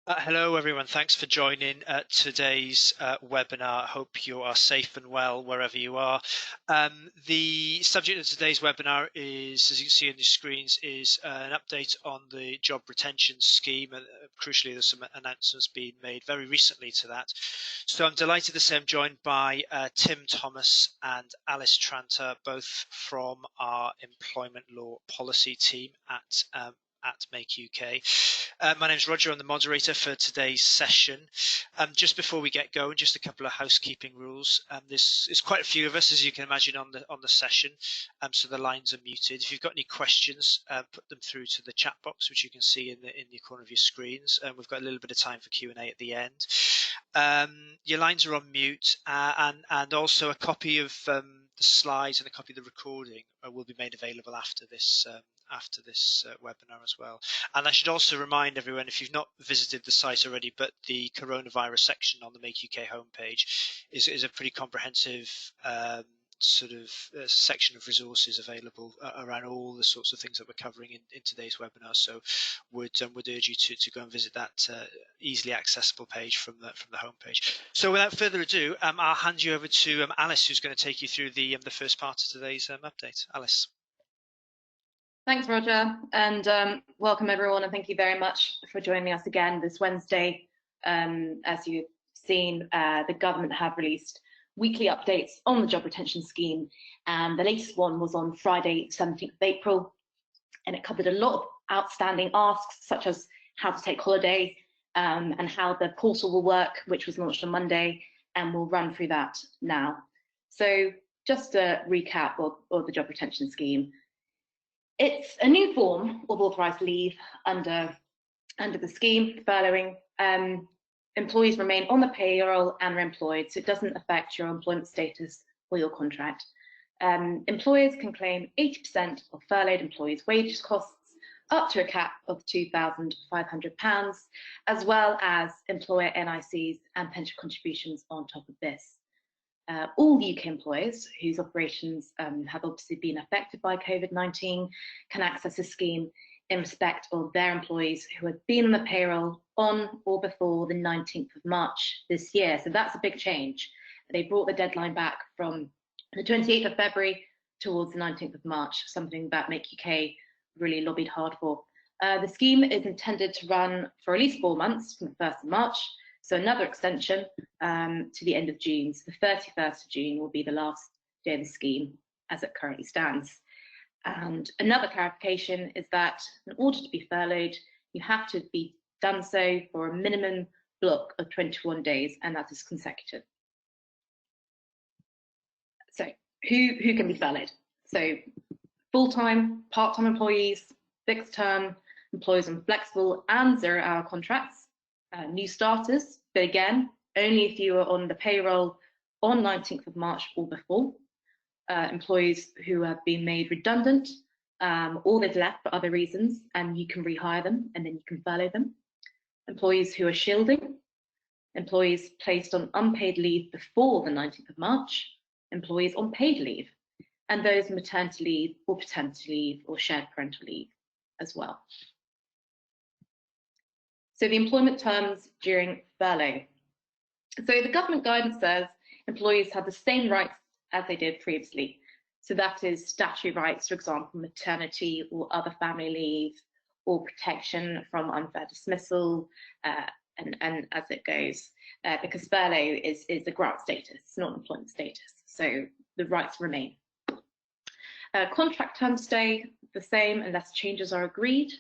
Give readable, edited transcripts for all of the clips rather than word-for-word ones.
Hello, everyone. Thanks for joining today's webinar. Hope you are safe and well wherever you are. The subject of today's webinar is, as you can see on the screens, is an update on the job retention scheme. And crucially, there's some announcements being made very recently to that. So I'm delighted to say I'm joined by Tim Thomas and Alice Tranter, both from our employment law policy team at Make UK. My name is Roger. I'm the moderator for today's session. Just before we get going, just a couple of housekeeping rules. There's quite a few of us, as you can imagine, on the session, so the lines are muted. If you've got any questions, put them through to the chat box, which you can see in the corner of your screens. We've got a little bit of time for Q&A at the end. Your lines are on mute, and also a copy of the slides and a copy of the recording will be made available after this webinar as well. And I should also remind everyone, if you've not visited the site already, but the coronavirus section on the Make UK homepage is a pretty comprehensive section of resources available around all the sorts of things that we're covering in today's webinar. So would urge you to go and visit that easily accessible page from the homepage. So without further ado, I'll hand you over to Alice, who's going to take you through the first part of today's update. Alice. Thanks, Roger, and welcome everyone, and thank you very much for joining us again this Wednesday. As you've seen, the government have released weekly updates on the job retention scheme, and the latest one was on Friday, 17th of April, and it covered a lot of outstanding asks, such as how to take holiday and how the portal will work, which was launched on Monday, and we'll run through that now. So just a recap of the job retention scheme. It's a new form of authorised leave under the scheme, furloughing. Employees remain on the payroll and are employed, so it doesn't affect your employment status or your contract. Employers can claim 80% of furloughed employees' wages costs up to a cap of £2,500, as well as employer NICs and pension contributions on top of this. All UK employers whose operations have obviously been affected by COVID-19 can access a scheme in respect of their employees who have been on the payroll on or before the 19th of March this year. So that's a big change. They brought the deadline back from the 28th of February towards the 19th of March, something that Make UK really lobbied hard for. The scheme is intended to run for at least 4 months from the 1st of March. So another extension to the end of June. So the 31st of June will be the last day of the scheme as it currently stands. And another clarification is that in order to be furloughed, you have to be done so for a minimum block of 21 days, and that is consecutive. So who can be furloughed? So full-time, part-time employees, fixed-term employees on flexible and zero-hour contracts. New starters, but again, only if you are on the payroll on 19th of March or before. Employees who have been made redundant or they've left for other reasons, and you can rehire them and then you can furlough them. Employees who are shielding, employees placed on unpaid leave before the 19th of March, employees on paid leave, and those maternity leave or paternity leave or shared parental leave as well. So the employment terms during furlough. So the government guidance says employees have the same rights as they did previously. So that is statutory rights, for example, maternity or other family leave, or protection from unfair dismissal, and as it goes, because furlough is a grant status, not employment status. So the rights remain. Contract terms stay the same unless changes are agreed.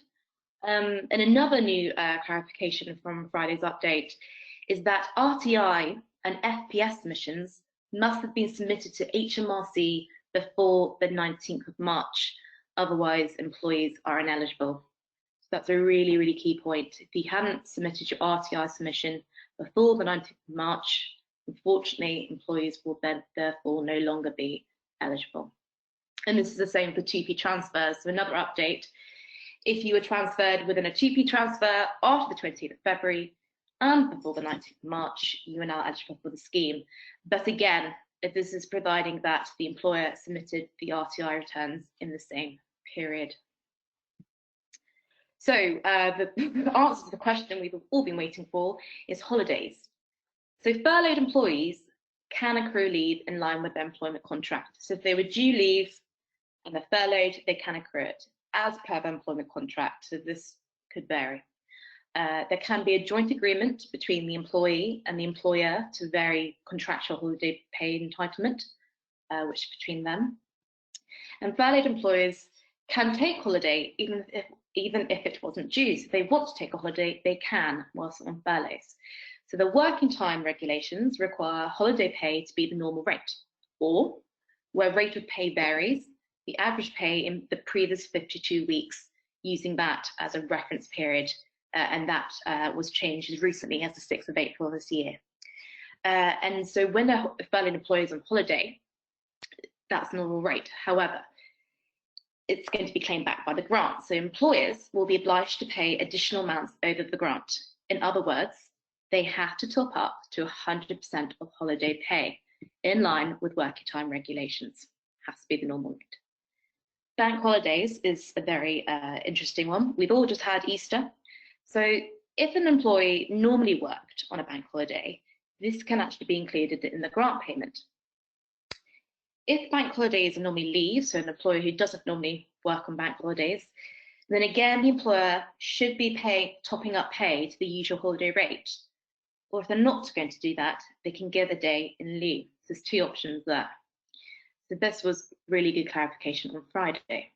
And another new clarification from Friday's update is that RTI and FPS submissions must have been submitted to HMRC before the 19th of March. Otherwise, employees are ineligible. So that's a really, really key point. If you hadn't submitted your RTI submission before the 19th of March, unfortunately, employees will then therefore no longer be eligible. And this is the same for 2P transfers. So another update. If you were transferred within a 2P transfer after the 20th of February and before the 19th of March, you are now eligible for the scheme. But again, this is providing that the employer submitted the RTI returns in the same period. So the answer to the question we've all been waiting for is holidays. So furloughed employees can accrue leave in line with their employment contract. So if they were due leave and they're furloughed, they can accrue it as per their employment contract. So this could vary. There can be a joint agreement between the employee and the employer to vary contractual holiday pay entitlement, which is between them. And furloughed employers can take holiday even if it wasn't due. So if they want to take a holiday, they can whilst on furloughs. So the working time regulations require holiday pay to be the normal rate, or where rate of pay varies, the average pay in the previous 52 weeks, using that as a reference period, and that was changed as recently as the 6th of April this year. And so when a furloughed employee is on holiday, that's the normal rate. However, it's going to be claimed back by the grant. So employers will be obliged to pay additional amounts over the grant. In other words, they have to top up to 100% of holiday pay in line with working time regulations. Has to be the normal rate. Bank holidays is a very interesting one. We've all just had Easter. So if an employee normally worked on a bank holiday, this can actually be included in the grant payment. If bank holidays are normally leave, so an employer who doesn't normally work on bank holidays, then again, the employer should be topping up pay to the usual holiday rate. Or if they're not going to do that, they can give a day in lieu. So there's two options there. So this was really good clarification on Friday.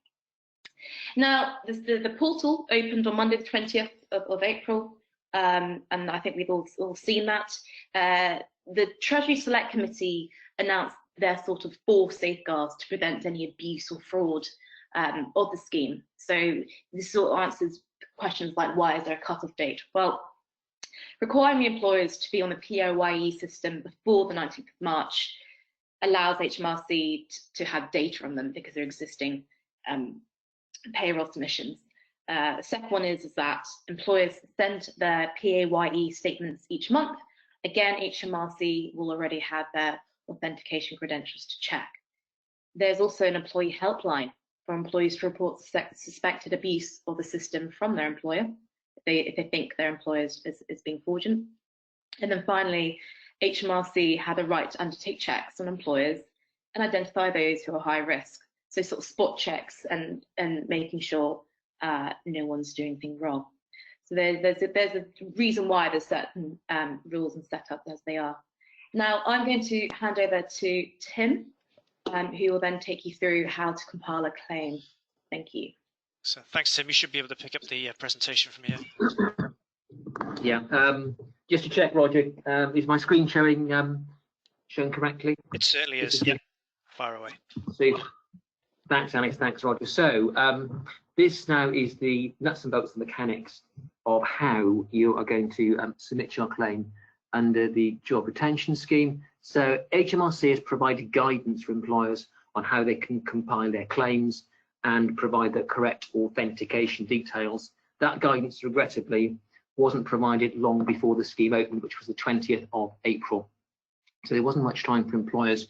Now, the portal opened on Monday the 20th of April, and I think we've all seen that. The Treasury Select Committee announced their sort of 4 safeguards to prevent any abuse or fraud of the scheme. So this sort of answers questions like, why is there a cut-off date? Well, requiring employers to be on the PAYE system before the 19th of March allows HMRC to have data on them because they're existing payroll submissions. The second one is that employers send their PAYE statements each month. Again, HMRC will already have their authentication credentials to check. There's also an employee helpline for employees to report suspected abuse of the system from their employer if they think their employer is being fraudulent. And then finally, HMRC had a right to undertake checks on employers and identify those who are high risk. So sort of spot checks and making sure no one's doing anything wrong. So there's a reason why there's certain rules and set up as they are. Now I'm going to hand over to Tim, who will then take you through how to compile a claim. Thank you. So thanks, Tim. You should be able to pick up the presentation from here. Yeah, just to check, Roger, is my screen showing correctly? It certainly is. Yeah, far away. See, thanks, Alex. Thanks, Roger. So this now is the nuts and bolts, the mechanics of how you are going to submit your claim under the job retention scheme. So HMRC has provided guidance for employers on how they can compile their claims and provide the correct authentication details. That guidance, regrettably, wasn't provided long before the scheme opened, which was the 20th of April. So there wasn't much time for employers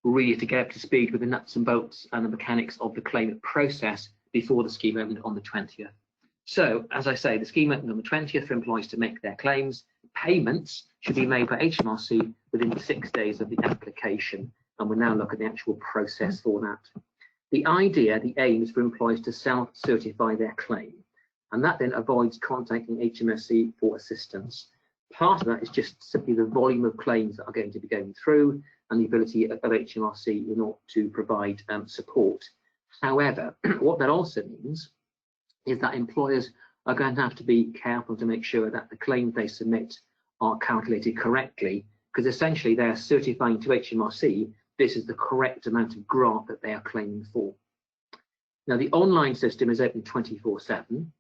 really to get up to speed with the nuts and bolts and the mechanics of the claimant process before the scheme opened on the 20th. So, as I say, the scheme opened on the 20th for employees to make their claims. Payments should be made by HMRC within 6 days of the application, and we'll now look at the actual process for that. The aim is for employees to self-certify their claim, and that then avoids contacting HMRC for assistance. Part of that is just simply the volume of claims that are going to be going through and the ability of HMRC in order to provide support. However, what that also means is that employers are going to have to be careful to make sure that the claims they submit are calculated correctly, because essentially they are certifying to HMRC this is the correct amount of grant that they are claiming for. Now, the online system is open 24/7.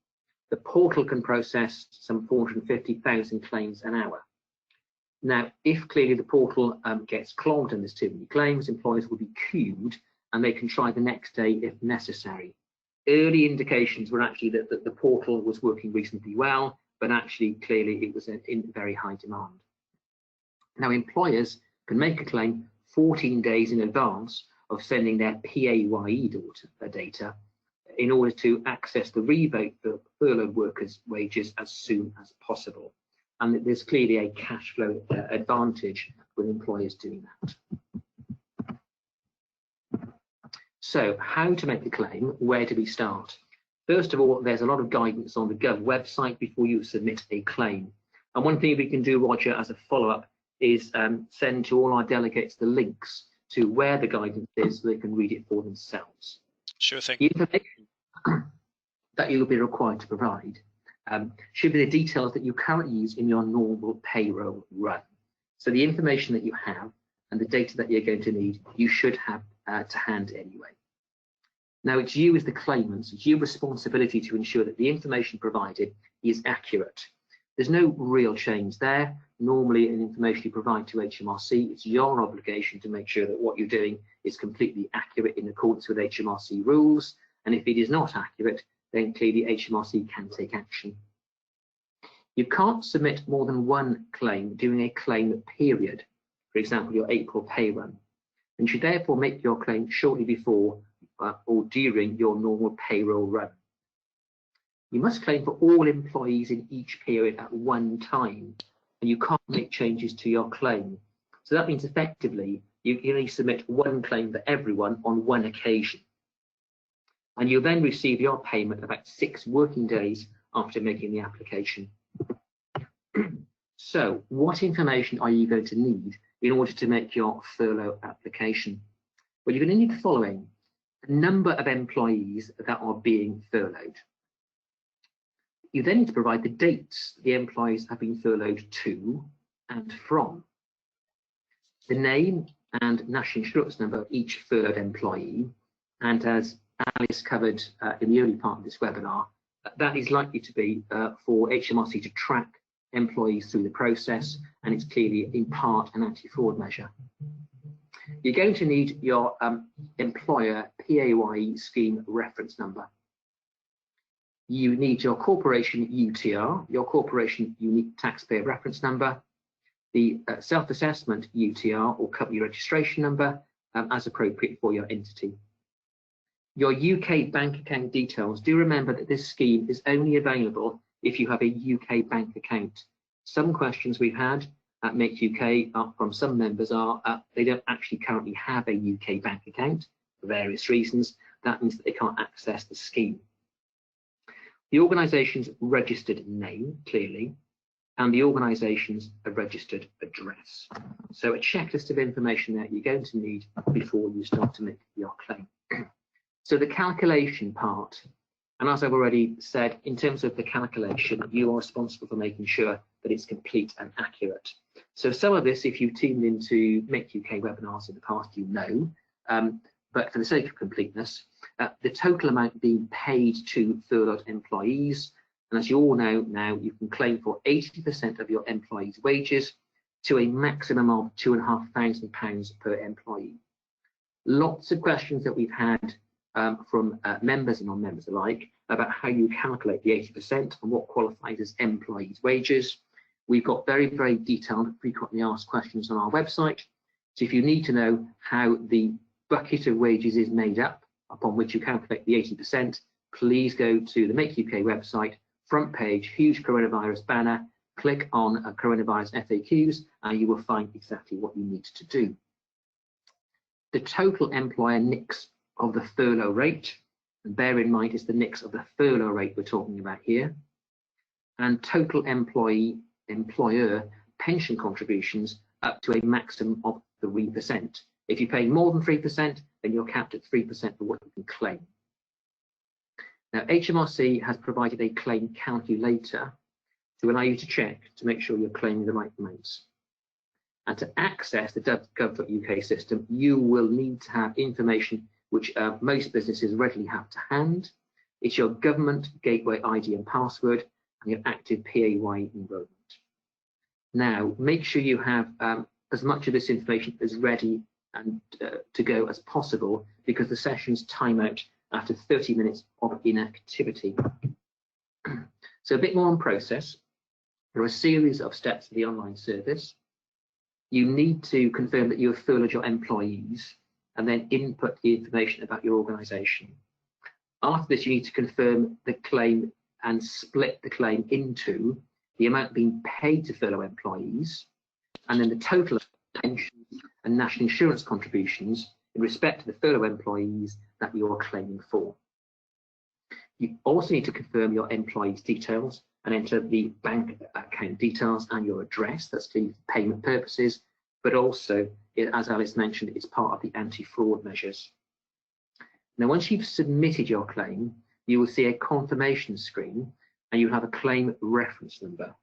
The portal can process some 450,000 claims an hour. Now, if clearly the portal gets clogged and there's too many claims, employers will be queued and they can try the next day if necessary. Early indications were actually that the portal was working reasonably well, but actually clearly it was in very high demand. Now, employers can make a claim 14 days in advance of sending their PAYE data. in order to access the rebate for furloughed workers' wages as soon as possible. And there's clearly a cash flow advantage with employers doing that. So how to make the claim? Where do we start? First of all, there's a lot of guidance on the Gov website before you submit a claim. And one thing we can do, Roger, as a follow-up is send to all our delegates the links to where the guidance is so they can read it for themselves. Sure thing. The information that you'll be required to provide should be the details that you currently use in your normal payroll run. So the information that you have and the data that you're going to need, you should have to hand anyway. Now, it's you as the claimant, it's your responsibility to ensure that the information provided is accurate. There's no real change there. Normally, in information you provide to HMRC, it's your obligation to make sure that what you're doing is completely accurate in accordance with HMRC rules. And if it is not accurate, then clearly HMRC can take action. You can't submit more than one claim during a claim period, for example, your April pay run, and should therefore make your claim shortly before or during your normal payroll run. You must claim for all employees in each period at one time, and you can't make changes to your claim. So that means effectively you can only submit one claim for everyone on one occasion. And you'll then receive your payment about 6 working days after making the application. So what information are you going to need in order to make your furlough application? Well, you're going to need the following: the number of employees that are being furloughed. You then need to provide the dates the employees have been furloughed to and from, the name and national insurance number of each furloughed employee, and as Alice covered in the early part of this webinar, that is likely to be for HMRC to track employees through the process, and it's clearly in part an anti-fraud measure. You're going to need your employer PAYE scheme reference number. You need your corporation UTR, your corporation unique taxpayer reference number, the self-assessment UTR or company registration number as appropriate for your entity. Your UK bank account details. Do remember that this scheme is only available if you have a UK bank account. Some questions we've had at Make UK from some members are they don't actually currently have a UK bank account for various reasons. That means that they can't access the scheme. The organisation's registered name, clearly, and the organisation's registered address. So a checklist of information that you're going to need before you start to make your claim. So the calculation part, and as I've already said, in terms of the calculation, you are responsible for making sure that it's complete and accurate. So some of this, if you've tuned into Make UK webinars in the past, you know, but for the sake of completeness, the total amount being paid to furloughed employees, and as you all know now, you can claim for 80% of your employees' wages to a maximum of £2,500 per employee. Lots of questions that we've had from members and non-members alike about how you calculate the 80% and what qualifies as employees' wages. We've got very, very detailed frequently asked questions on our website. So if you need to know how the bucket of wages is made up, upon which you calculate the 80%, please go to the Make UK website, front page, huge coronavirus banner, click on coronavirus FAQs, and you will find exactly what you need to do. The total employer NICs of the furlough rate, and bear in mind it's the NICs of the furlough rate we're talking about here, and total employer pension contributions up to a maximum of 3%. If you pay more than 3%, then you're capped at 3% for what you can claim. Now, HMRC has provided a claim calculator to allow you to check to make sure you're claiming the right amounts. And to access the gov.uk system, you will need to have information which most businesses readily have to hand. It's your government gateway ID and password and your active PAYE enrollment. Now, make sure you have as much of this information as ready and to go as possible, because the sessions time out after 30 minutes of inactivity. So a bit more on process. There are a series of steps for the online service. You need to confirm that you have furloughed your employees and then input the information about your organisation. After this, you need to confirm the claim and split the claim into the amount being paid to furlough employees, and then the total of pensions and national insurance contributions in respect to the furlough employees that you are claiming for. You also need to confirm your employees' details and enter the bank account details and your address. That's for payment purposes, but also, as Alice mentioned, it's part of the anti-fraud measures. Now, once you've submitted your claim, you will see a confirmation screen and you have a claim reference number.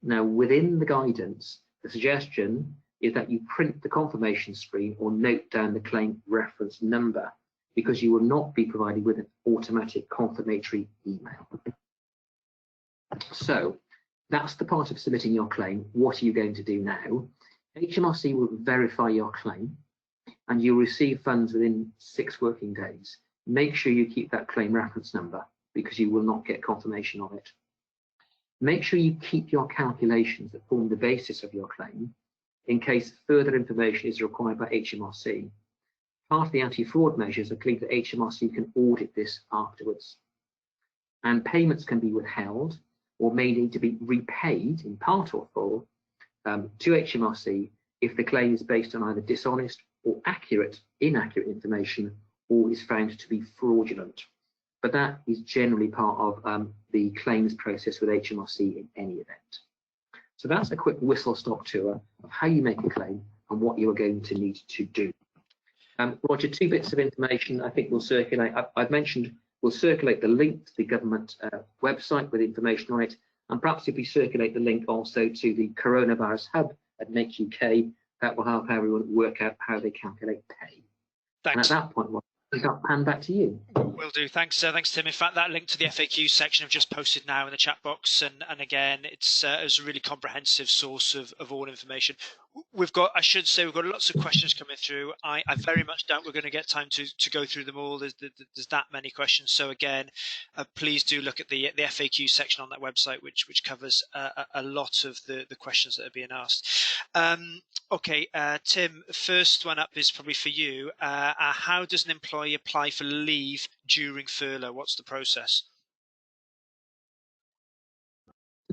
Now, within the guidance, the suggestion is that you print the confirmation screen or note down the claim reference number, because you will not be provided with an automatic confirmatory email. So that's the part of submitting your claim. What are you going to do now? HMRC will verify your claim and you'll receive funds within 6 working days. Make sure you keep that claim reference number, because you will not get confirmation of it. Make sure you keep your calculations that form the basis of your claim in case further information is required by HMRC. Part of the anti-fraud measures are clear that HMRC can audit this afterwards. And payments can be withheld or may need to be repaid in part or full to HMRC if the claim is based on either dishonest or inaccurate information, or is found to be fraudulent. But that is generally part of the claims process with HMRC in any event. So that's a quick whistle-stop tour of how you make a claim and what you are going to need to do. Roger, 2 bits of information I think we'll circulate. I've mentioned we'll circulate the link to the government website with information on it, and perhaps if we circulate the link also to the Coronavirus Hub at Make UK, that will help everyone work out how they calculate pay. Thanks. And at that point, I'll hand back to you. Will do. Thanks, thanks, Tim. In fact, that link to the FAQ section I've just posted now in the chat box, and again, it's a really comprehensive source of all information. We've got, I should say, we've got lots of questions coming through. I very much doubt we're going to get time to go through them all. There's that many questions. So again, please do look at the FAQ section on that website, which covers a lot of the questions that are being asked. Okay, Tim, first one up is probably for you. How does an employee apply for leave during furlough? What's the process?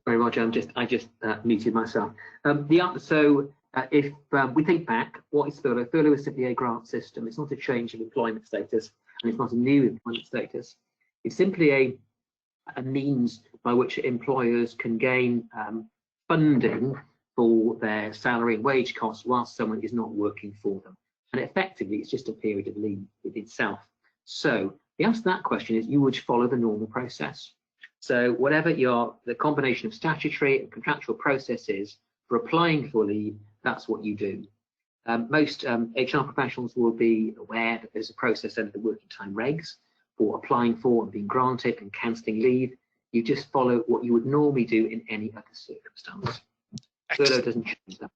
Sorry, Roger, I just muted myself. If we think back, what is furlough? Furlough is simply a grant system. It's not a change of employment status, and it's not a new employment status. It's simply a means by which employers can gain funding for their salary and wage costs whilst someone is not working for them. And effectively, it's just a period of leave with itself. So the answer to that question is you would follow the normal process. So whatever the combination of statutory and contractual process is for applying for leave, that's what you do. Most HR professionals will be aware that there's a process under the working time regs for applying for and being granted and cancelling leave. You just follow what you would normally do in any other circumstance. Furlough doesn't change that.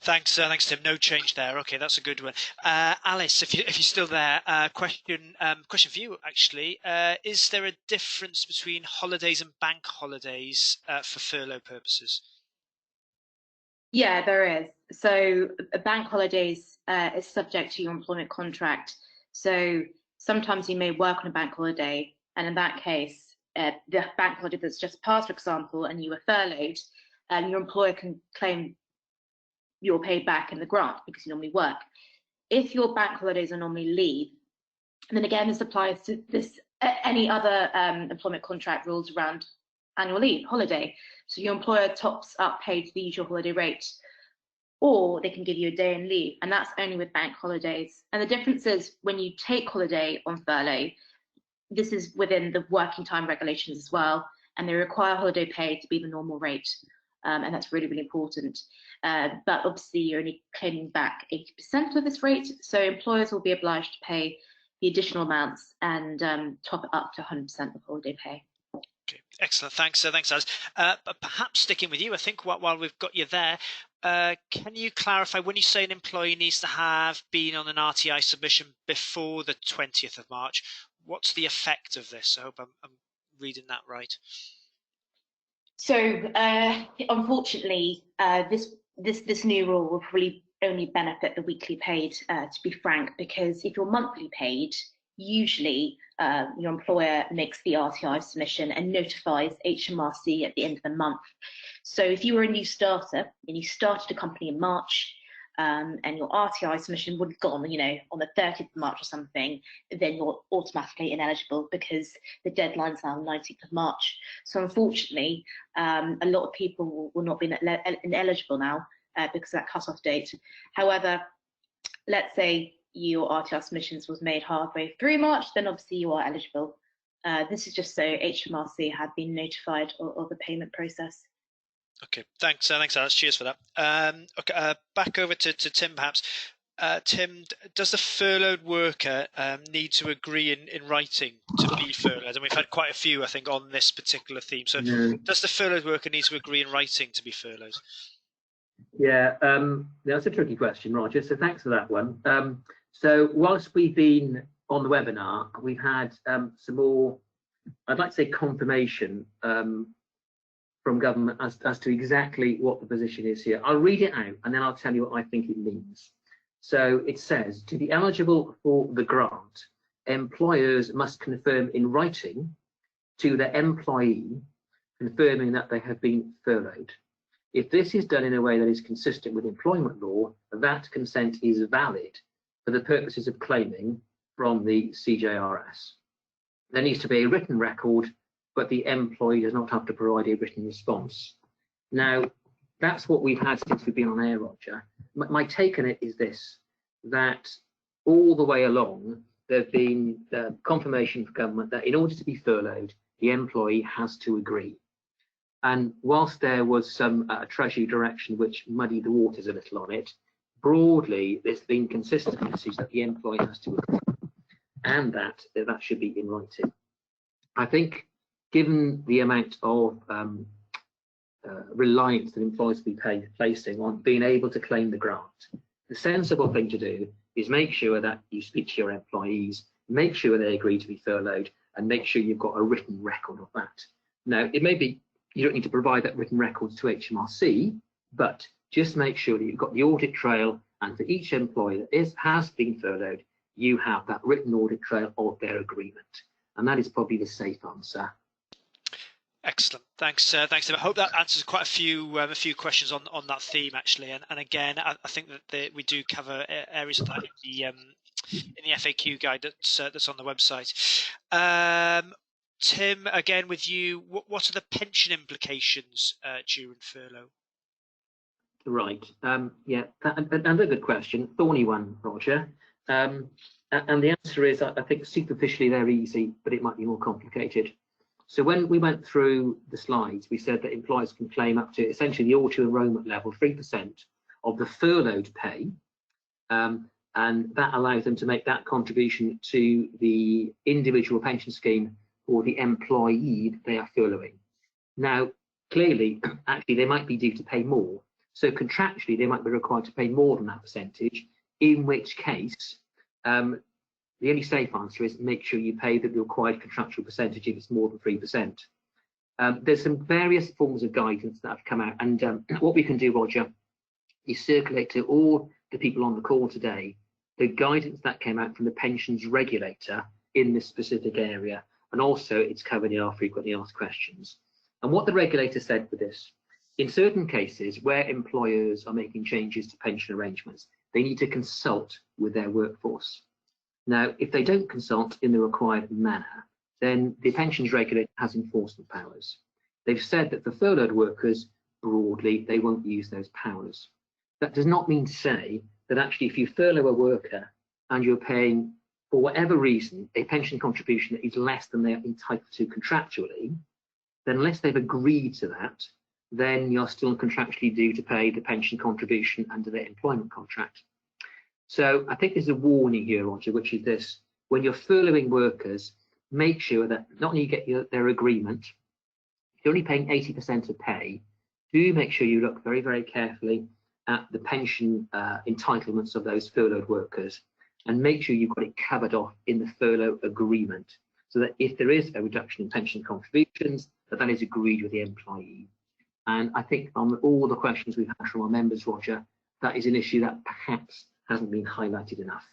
Thanks, thanks, Tim. No change there. Okay, that's a good one. Alice, if you're still there, question for you actually. Is there a difference between holidays and bank holidays for furlough purposes? Yeah, there is. So bank holidays is subject to your employment contract. So sometimes you may work on a bank holiday, and in that case, the bank holiday that's just passed, for example, and you were furloughed, your employer can claim your pay back in the grant because you normally work. If your bank holidays are normally leave, and then again, this applies to any other employment contract rules around annual leave, holiday. So your employer tops up pay to the usual holiday rate, or they can give you a day in leave, and that's only with bank holidays. And the difference is when you take holiday on furlough, this is within the working time regulations as well, and they require holiday pay to be the normal rate, and that's really, really important. But obviously you're only claiming back 80% of this rate, so employers will be obliged to pay the additional amounts and top it up to 100% of holiday pay. Okay, excellent. Thanks, thanks, Alice. But perhaps sticking with you, I think while we've got you there, can you clarify when you say an employee needs to have been on an RTI submission before the 20th of March, what's the effect of this? I hope I'm reading that right. So unfortunately, this new rule will probably only benefit the weekly paid, to be frank, because if you're monthly paid, usually your employer makes the RTI submission and notifies HMRC at the end of the month. So if you were a new starter and you started a company in March, and your RTI submission would have gone, you know, on the 30th of March or something, then you're automatically ineligible because the deadline's now the 19th of March. So unfortunately, a lot of people will not be ineligible now because of that cut-off date. However, let's say your RTI submissions was made halfway through March, then obviously you are eligible. This is just so HMRC have been notified of the payment process. Okay, thanks, Alex. Cheers for that. Okay, back over to Tim, perhaps. Tim, does the furloughed worker need to agree in writing to be furloughed? And we've had quite a few, I think, on this particular theme. So, does the furloughed worker need to agree in writing to be furloughed? Yeah, that's a tricky question, Roger. So thanks for that one. So whilst we've been on the webinar, we've had some more, I'd like to say, confirmation from government as to exactly what the position is here. I'll read it out and then I'll tell you what I think it means. So it says, to be eligible for the grant, employers must confirm in writing to their employee confirming that they have been furloughed. If this is done in a way that is consistent with employment law, that consent is valid for the purposes of claiming from the CJRS. There needs to be a written record, but the employee does not have to provide a written response. Now, that's what we've had since we've been on air, Roger. My take on it is this, that all the way along, there have been confirmation from government that in order to be furloughed, the employee has to agree. And whilst there was some Treasury direction which muddied the waters a little on it, broadly, there's been consistent message that the employee has to agree, and that should be in writing. I think, given the amount of reliance that employers will be placing on being able to claim the grant, the sensible thing to do is make sure that you speak to your employees, make sure they agree to be furloughed, and make sure you've got a written record of that. Now, it may be you don't need to provide that written record to HMRC, but just make sure that you've got the audit trail, and for each employee that has been furloughed, you have that written audit trail of their agreement. And that is probably the safe answer. Excellent, thanks, thanks, Tim. I hope that answers quite a few questions on that theme, actually. And again, I think that we do cover areas of that in the FAQ guide that's on the website. Tim, again with you, what are the pension implications during furlough? Right. Yeah, another good question, thorny one, Roger. And the answer is, I think superficially they're easy, but it might be more complicated. So when we went through the slides, we said that employers can claim up to essentially the auto-enrolment level, 3% of the furloughed pay, and that allows them to make that contribution to the individual pension scheme for the employee that they are furloughing. Now, clearly, actually, they might be due to pay more. So contractually, they might be required to pay more than that percentage, in which case, the only safe answer is make sure you pay the required contractual percentage if it's more than 3%. There's some various forms of guidance that have come out, and what we can do, Roger, is circulate to all the people on the call today the guidance that came out from the pensions regulator in this specific area, and also it's covered in our frequently asked questions. And what the regulator said for this, in certain cases where employers are making changes to pension arrangements, they need to consult with their workforce. Now, if they don't consult in the required manner, then the pensions regulator has enforcement powers. They've said that for furloughed workers, broadly, they won't use those powers. That does not mean to say that actually if you furlough a worker and you're paying, for whatever reason, a pension contribution that is less than they're entitled to contractually, then unless they've agreed to that, then you're still contractually due to pay the pension contribution under their employment contract. So I think there's a warning here, Roger, which is this: when you're furloughing workers, make sure that not only you get their agreement, if you're only paying 80% of pay, do make sure you look very, very carefully at the pension entitlements of those furloughed workers, and make sure you've got it covered off in the furlough agreement, so that if there is a reduction in pension contributions, that is agreed with the employee. And I think on all the questions we've had from our members, Roger, that is an issue that perhaps hasn't been highlighted enough.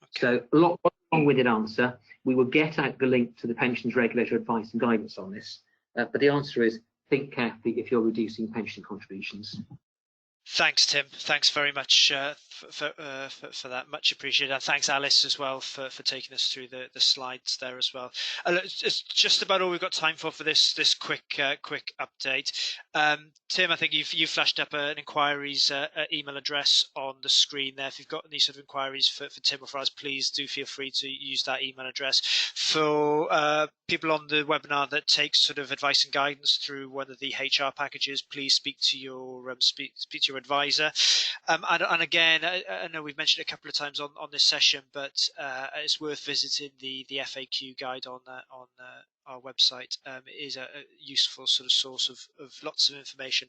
Okay. So a lot long-winded answer. We will get out the link to the pensions regulator advice and guidance on this, but the answer is think carefully if you're reducing pension contributions. Thanks, Tim. Thanks very much for that. Much appreciated. And thanks, Alice, as well, for taking us through the slides there as well. It's just about all we've got time for this quick update. Tim, I think you've flashed up an inquiries email address on the screen there. If you've got any sort of inquiries for Tim or for us, please do feel free to use that email address. For people on the webinar that take sort of advice and guidance through one of the HR packages, please speak to your speak to your advisor. And again, I know we've mentioned it a couple of times on this session, but it's worth visiting the FAQ guide on our website. It is a useful sort of source of lots of information.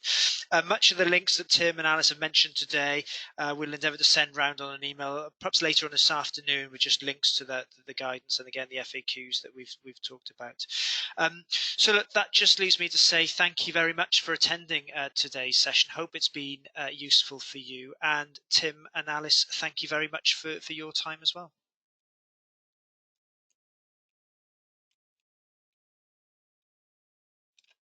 Much of the links that Tim and Alice have mentioned today, we'll endeavour to send round on an email, perhaps later on this afternoon, with just links to the guidance and again the FAQs that we've talked about. So look, that just leaves me to say thank you very much for attending today's session. Hope it's been useful for you. And Tim and Alice, thank you very much for your time as well.